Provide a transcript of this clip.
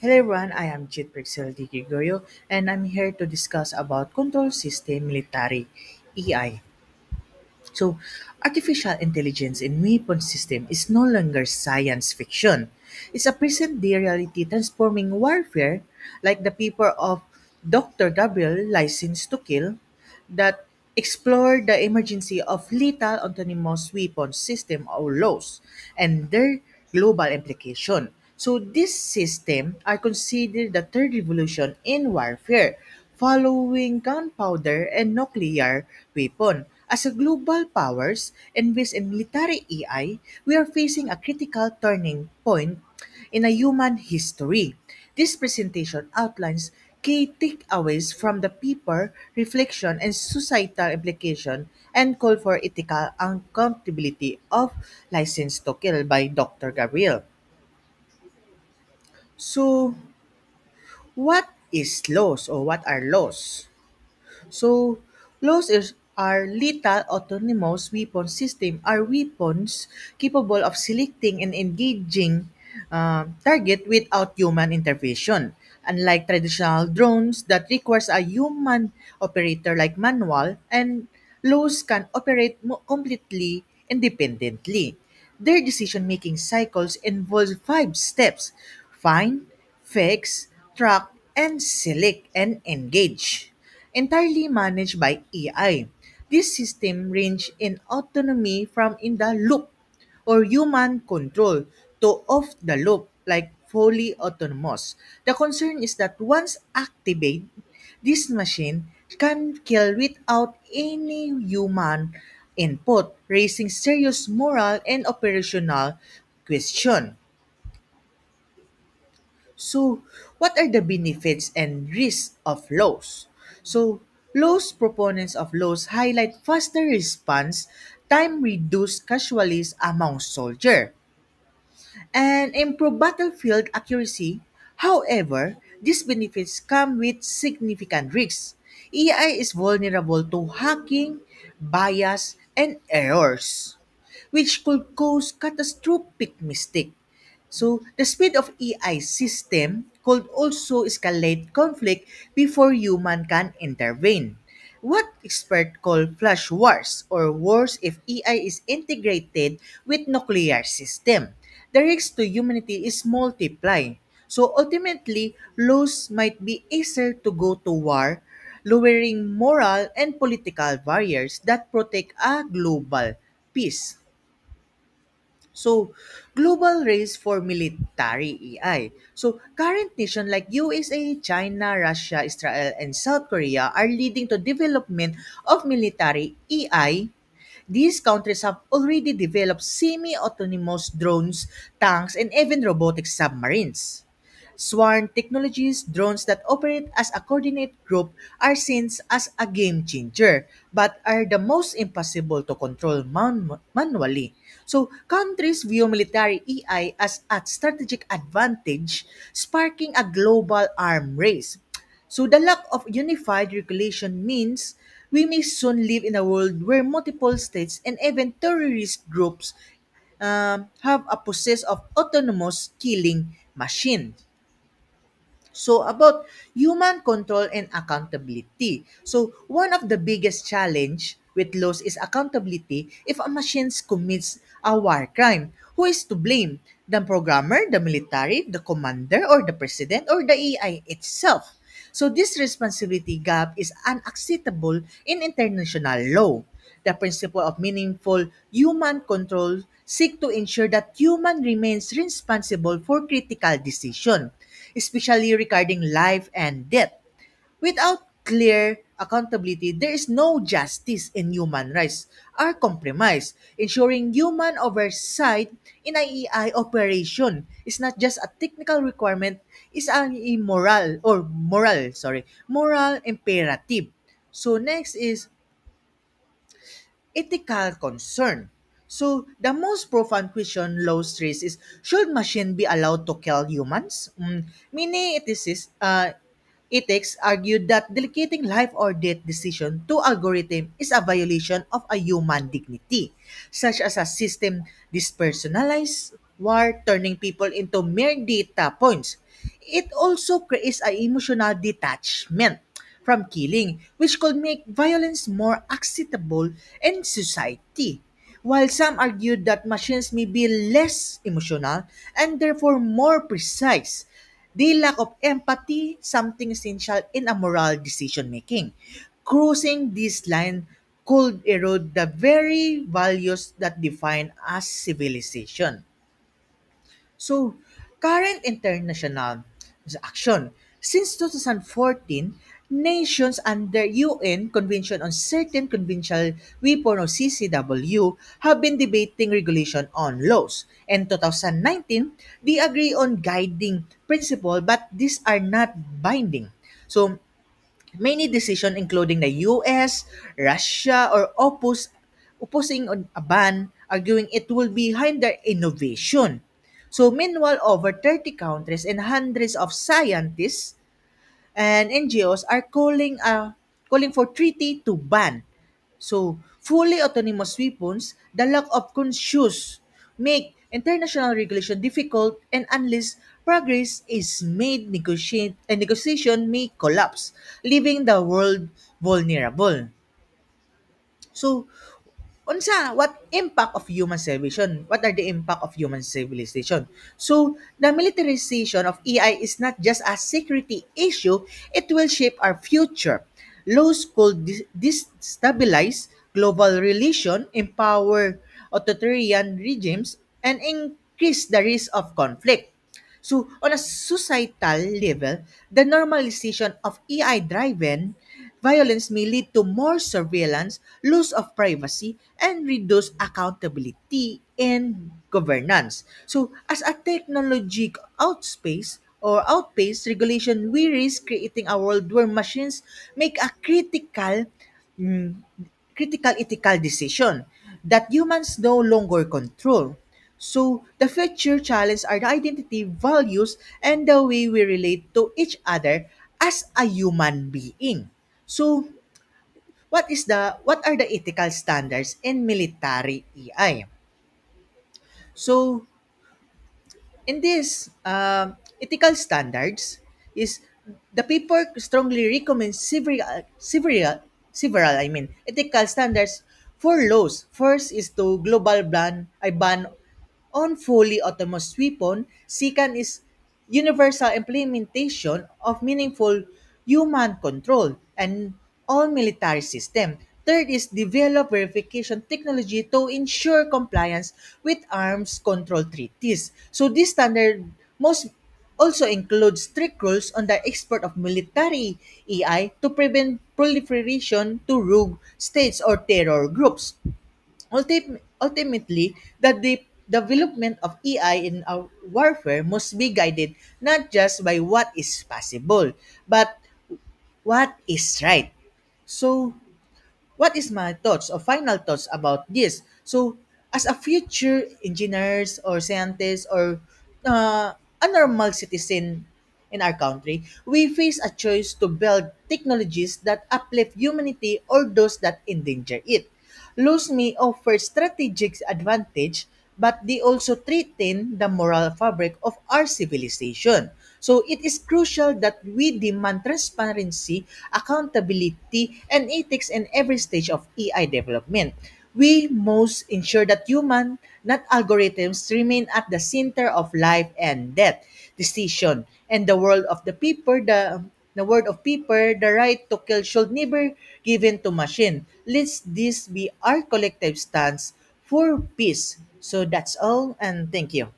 Hello everyone, I am Jit Prexel Di Gregorio and I'm here to discuss about control system military AI. So, artificial intelligence in weapon system is no longer science fiction. It's a present day reality transforming warfare like the paper of Dr. Gabriel License to Kill that explore the emergency of lethal autonomous weapon system or LAWS and their global implication. So these systems are considered the third revolution in warfare, following gunpowder and nuclear weapon. As a global powers invest in military AI, we are facing a critical turning point in a human history. This presentation outlines key takeaways from the paper, reflection, and societal implication, and call for ethical accountability of License to Kill by Dr. Gabriel. So, what is laws or what are laws? So, are lethal autonomous weapon system are weapons capable of selecting and engaging target without human intervention. Unlike traditional drones that requires a human operator like manual, and laws can operate completely independently. Their decision-making cycles involve five steps: find, fix, track, and select and engage, entirely managed by AI. This system range in autonomy from in the loop or human control to off the loop like fully autonomous. The concern is that once activated, this machine can kill without any human input, raising serious moral and operational question. So, what are the benefits and risks of laws? So, laws proponents of laws highlight faster response, time reduced casualties among soldiers, and improve battlefield accuracy. However, these benefits come with significant risks. AI is vulnerable to hacking, bias, and errors, which could cause catastrophic mistakes. So, the speed of AI system could also escalate conflict before human can intervene. What experts call flash wars or wars if AI is integrated with nuclear system. The risk to humanity is multiplied. So ultimately, laws might be easier to go to war, lowering moral and political barriers that protect a global peace. So, global race for military AI. So, current nations like USA, China, Russia, Israel, and South Korea are leading to development of military AI. These countries have already developed semi-autonomous drones, tanks, and even robotic submarines. Swarm technologies, drones that operate as a coordinate group, are seen as a game changer, but are the most impossible to control manually. So, countries view military AI as a strategic advantage, sparking a global arm race. So, the lack of unified regulation means we may soon live in a world where multiple states and even terrorist groups have a possess of autonomous killing machine. So about human control and accountability. So one of the biggest challenge with laws is accountability. If a machine commits a war crime, who is to blame? The programmer, the military, the commander, or the president, or the AI itself? So this responsibility gap is unacceptable in international law. The principle of meaningful human control seek to ensure that human remains responsible for critical decision, especially regarding life and death. Without clear accountability, there is no justice in human rights are compromised. Ensuring human oversight in AI operation is not just a technical requirement, it's an immoral or moral imperative. So next is ethical concern. So, the most profound question laws raise is, should machine be allowed to kill humans? Many ethics argued that delegating life or death decision to algorithm is a violation of a human dignity, such as a system dispersonalized war, turning people into mere data points. it also creates an emotional detachment from killing, which could make violence more acceptable in society. While some argued that machines may be less emotional and therefore more precise, the lack of empathy, something essential in a moral decision making. Crossing this line could erode the very values that define us civilization. So, current international action. Since 2014, nations under UN Convention on Certain Conventional Weapon or CCW have been debating regulation on laws. In 2019, they agree on guiding principle but these are not binding. So, many decisions including the US, Russia or opposing on a ban arguing it will be hinder innovation. So meanwhile over 30 countries and hundreds of scientists and NGOs are calling for treaty to ban. So fully autonomous weapons, the lack of conscious make international regulation difficult and unless progress is made negotiation may collapse, leaving the world vulnerable. So unsa what impact of human civilization, what are the impact of human civilization? So the militarization of AI is not just a security issue, it will shape our future. Laws could destabilize global relation, empower authoritarian regimes and increase the risk of conflict. So, on a societal level, the normalization of AI driven violence may lead to more surveillance, loss of privacy, and reduced accountability and governance. So, as a technology outpace regulation, we risk creating a world where machines make a mm, critical ethical decision that humans no longer control. So, the future challenges are the identity, values, and the way we relate to each other as a human being. So, what are the ethical standards in military AI? So, in this ethical standards is the paper strongly recommends several ethical standards for laws. First is to global ban on fully autonomous weapon. Second is universal implementation of meaningful human control and all military system. Third is develop verification technology to ensure compliance with arms control treaties. So this standard most also includes strict rules on the export of military AI to prevent proliferation to rogue states or terror groups. Ultimately, development of AI in our warfare must be guided not just by what is possible, but what is right. So, what is my thoughts or final thoughts about this? So, as a future engineers or scientists or a normal citizen in our country, we face a choice to build technologies that uplift humanity or those that endanger it. Laws may offer strategic advantage, but they also threaten the moral fabric of our civilization. So it is crucial that we demand transparency, accountability, and ethics in every stage of AI development. We must ensure that human, not algorithms, remain at the center of life and death decision. And the word of people, the right to kill should never given to machine. Let this be our collective stance for peace. So that's all, and thank you.